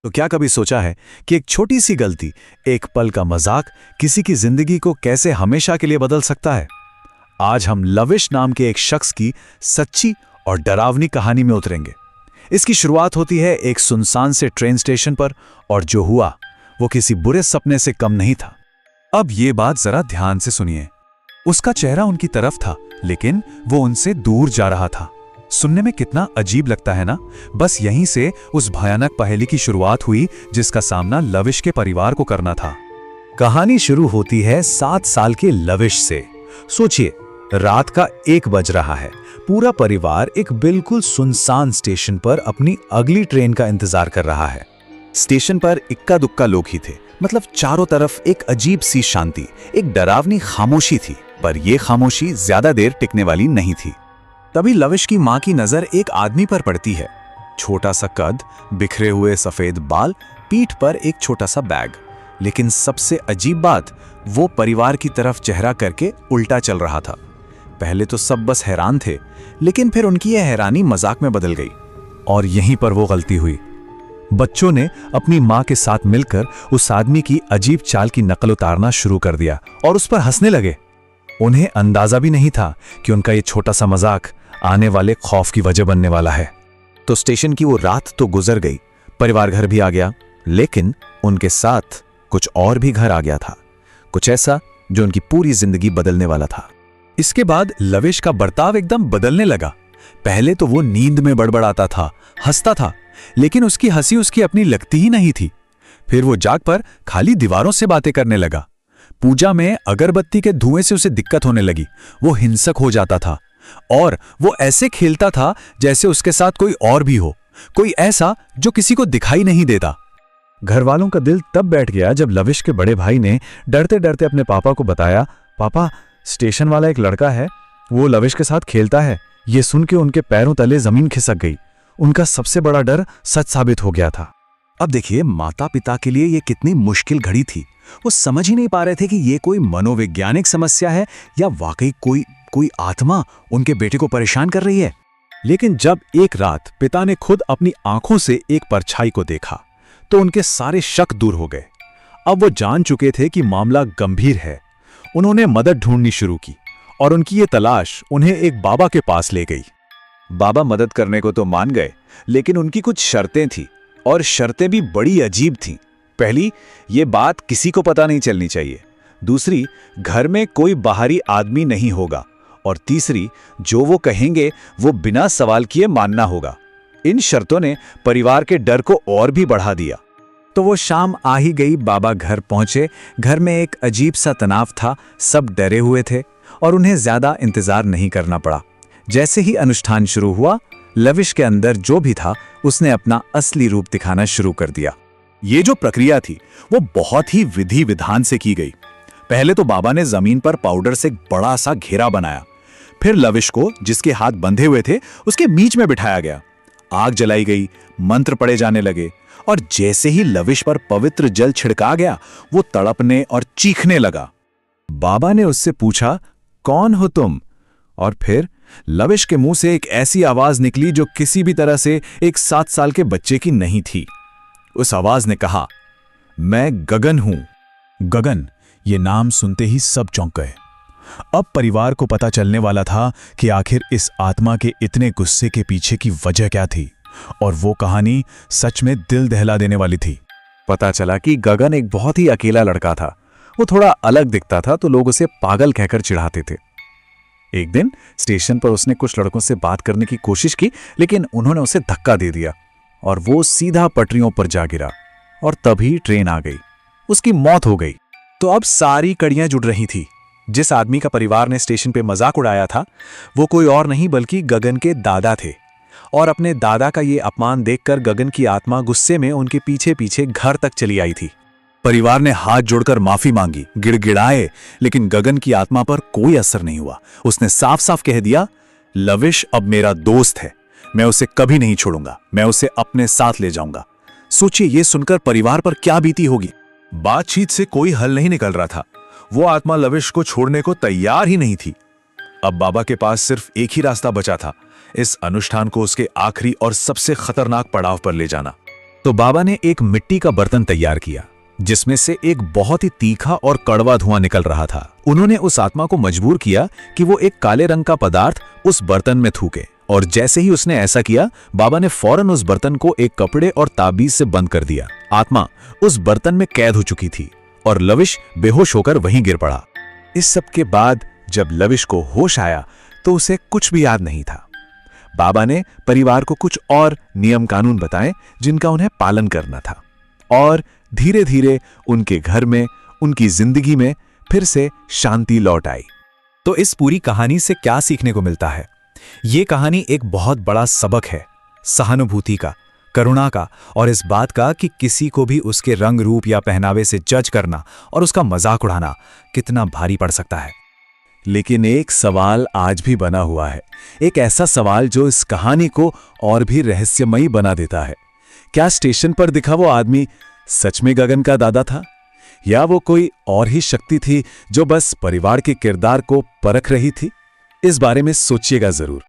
तो क्या कभी सोचा है कि एक छोटी सी गलती, एक पल का मजाक किसी की जिंदगी को कैसे हमेशा के लिए बदल सकता है? आज हम लविश नाम के एक शख्स की सच्ची और डरावनी कहानी में उतरेंगे। इसकी शुरुआत होती है एक सुनसान से ट्रेन स्टेशन पर, और जो हुआ वो किसी बुरे सपने से कम नहीं था। अब ये बात जरा ध्यान से सुनिए। उसका चेहरा उनकी तरफ था, लेकिन वो उनसे दूर जा रहा था। सुनने में कितना अजीब लगता है ना? बस यहीं से उस भयानक पहेली की शुरुआत हुई जिसका सामना लविश के परिवार को करना था। कहानी शुरू होती है 7 साल के लविश से। सोचिए, रात का 1 बज रहा है। पूरा परिवार एक बिल्कुल सुनसान स्टेशन पर अपनी अगली ट्रेन का इंतजार कर रहा है। स्टेशन पर इक्का दुक्का लोग ही थे, मतलब चारों तरफ एक अजीब सी शांति, एक डरावनी खामोशी थी। पर यह खामोशी ज्यादा देर टिकने वाली नहीं थी। तभी लविश की मां की नजर एक आदमी पर पड़ती है। छोटा सा कद, बिखरे हुए सफेद बाल, पीठ पर एक छोटा सा बैग। लेकिन सबसे अजीब बात, वो परिवार की तरफ चेहरा करके उल्टा चल रहा था। पहले तो सब बस हैरान थे, लेकिन फिर उनकी यह हैरानी मजाक में बदल गई। और यहीं पर वो गलती हुई। बच्चों ने अपनी मां के साथ मिलकर उस आदमी की अजीब चाल की नकल उतारना शुरू कर दिया और उस पर हंसने लगे। उन्हें अंदाजा भी नहीं था कि उनका ये छोटा सा मजाक आने वाले खौफ की वजह बनने वाला है। तो स्टेशन की वो रात तो गुजर गई, परिवार घर भी आ गया, लेकिन उनके साथ कुछ और भी घर आ गया था। कुछ ऐसा जो उनकी पूरी जिंदगी बदलने वाला था। इसके बाद लविश का बर्ताव एकदम बदलने लगा। पहले तो वो नींद में बड़बड़ाता था, हंसता था, लेकिन उसकी हंसी उसकी अपनी लगती ही नहीं थी। फिर वो जाग पर खाली दीवारों से बातें करने लगा। पूजा में अगरबत्ती के धुएं से उसे दिक्कत होने लगी। वो हिंसक हो जाता था और वो ऐसे खेलता था जैसे उसके साथ कोई और भी हो, कोई ऐसा जो किसी को दिखाई नहीं देता। घर वालों का दिल तब बैठ गया जब लविश के बड़े भाई ने डरते डरते अपने पापा को बताया, पापा, स्टेशन वाला एक लड़का है, वो लविश के साथ खेलता है। ये सुन के उनके पैरों तले जमीन खिसक गई। उनका सबसे बड़ा डर सच साबित हो गया था। अब देखिए, माता पिता के लिए ये कितनी मुश्किल घड़ी थी। वो समझ ही नहीं पा रहे थे कि ये कोई मनोवैज्ञानिक समस्या है या वाकई कोई आत्मा उनके बेटे को परेशान कर रही है। लेकिन जब एक रात पिता ने खुद अपनी आंखों से एक परछाई को देखा तो उनके सारे शक दूर हो गए। अब वो जान चुके थे कि मामला गंभीर है। उन्होंने मदद ढूंढनी शुरू की और उनकी ये तलाश उन्हें एक बाबा के पास ले गई। बाबा मदद करने को तो मान गए, लेकिन उनकी कुछ शर्तें थी, और शर्तें भी बड़ी अजीब थीं। पहली, ये बात किसी को पता नहीं चलनी चाहिए। दूसरी, घर में कोई बाहरी आदमी नहीं होगा। और तीसरी, जो वो कहेंगे वो बिना सवाल किए मानना होगा। इन शर्तों ने परिवार के डर को और भी बढ़ा दिया। तो वो शाम आ ही गई। बाबा घर पहुंचे। घर में एक अजीब सा तनाव था। सब डरे हुए थे और उन्हें ज्यादा इंतजार नहीं करना पड़ा। जैसे ही अनुष्ठान शुरू हुआ, लविश के अंदर जो भी था उसने अपना असली रूप दिखाना शुरू कर दिया। ये जो प्रक्रिया थी वो बहुत ही विधि विधान से की गई। पहले तो बाबा ने जमीन पर पाउडर से एक बड़ा सा घेरा बनाया। फिर लविश को, जिसके हाथ बंधे हुए थे, उसके बीच में बिठाया गया। आग जलाई गई, मंत्र पढ़े जाने लगे, और जैसे ही लविश पर पवित्र जल छिड़का गया, वो तड़पने और चीखने लगा। बाबा ने उससे पूछा, कौन हो तुम? और फिर लविश के मुंह से एक ऐसी आवाज निकली जो किसी भी तरह से एक 7 साल के बच्चे की नहीं थी। उस आवाज ने कहा, मैं गगन हूं। गगन, ये नाम सुनते ही सब चौंक गए। अब परिवार को पता चलने वाला था कि आखिर इस आत्मा के इतने गुस्से के पीछे की वजह क्या थी, और वो कहानी सच में दिल दहला देने वाली थी। पता चला कि गगन एक बहुत ही अकेला लड़का था। वो थोड़ा अलग दिखता था तो लोग उसे पागल कहकर चिढ़ाते थे। एक दिन स्टेशन पर उसने कुछ लड़कों से बात करने की कोशिश की, लेकिन उन्होंने उसे धक्का दे दिया और वो सीधा पटरियों पर जा गिरा। और तभी ट्रेन आ गई। उसकी मौत हो गई। तो अब सारी कड़ियां जुड़ रही थी। जिस आदमी का परिवार ने स्टेशन पे मजाक उड़ाया था, वो कोई और नहीं बल्कि गगन के दादा थे। और अपने दादा का ये अपमान देखकर गगन की आत्मा गुस्से में उनके पीछे पीछे घर तक चली आई थी। परिवार ने हाथ जोड़कर माफी मांगी, गिड़गिड़ाए, लेकिन गगन की आत्मा पर कोई असर नहीं हुआ। उसने साफ साफ कह दिया, लविश अब मेरा दोस्त है, मैं उसे कभी नहीं छोड़ूंगा, मैं उसे अपने साथ ले जाऊंगा। सोचिए, ये सुनकर परिवार पर क्या बीती होगी। बातचीत से कोई हल नहीं निकल रहा था। वो आत्मा लविश को छोड़ने को तैयार ही नहीं थी। अब बाबा के पास सिर्फ एक ही रास्ता बचा था, इस अनुष्ठान को उसके आखिरी और सबसे खतरनाक पड़ाव पर ले जाना। तो बाबा ने एक मिट्टी का बर्तन तैयार किया जिसमें से एक बहुत ही तीखा और कड़वा धुआं निकल रहा था। उन्होंने उस आत्मा को मजबूर किया कि वो एक काले रंग का पदार्थ उस बर्तन में थूके, और जैसे ही उसने ऐसा किया, बाबा ने फौरन उस बर्तन को एक कपड़े और ताबीज से बंद कर दिया। आत्मा उस बर्तन में कैद हो चुकी थी और लविश बेहोश होकर वहीं गिर पड़ा। इस सब के बाद जब लविश को होश आया तो उसे कुछ भी याद नहीं था। बाबा ने परिवार को कुछ और नियम कानून बताए जिनका उन्हें पालन करना था, और धीरे धीरे उनके घर में, उनकी जिंदगी में फिर से शांति लौट आई। तो इस पूरी कहानी से क्या सीखने को मिलता है? ये कहानी एक बहुत बड़ा सबक है, सहानुभूति का, करुणा का, और इस बात का कि किसी को भी उसके रंग रूप या पहनावे से जज करना और उसका मजाक उड़ाना कितना भारी पड़ सकता है। लेकिन एक सवाल आज भी बना हुआ है, एक ऐसा सवाल जो इस कहानी को और भी रहस्यमयी बना देता है। क्या स्टेशन पर दिखा वो आदमी सच में गगन का दादा था, या वो कोई और ही शक्ति थी जो बस परिवार के किरदार को परख रही थी? इस बारे में सोचिएगा जरूर।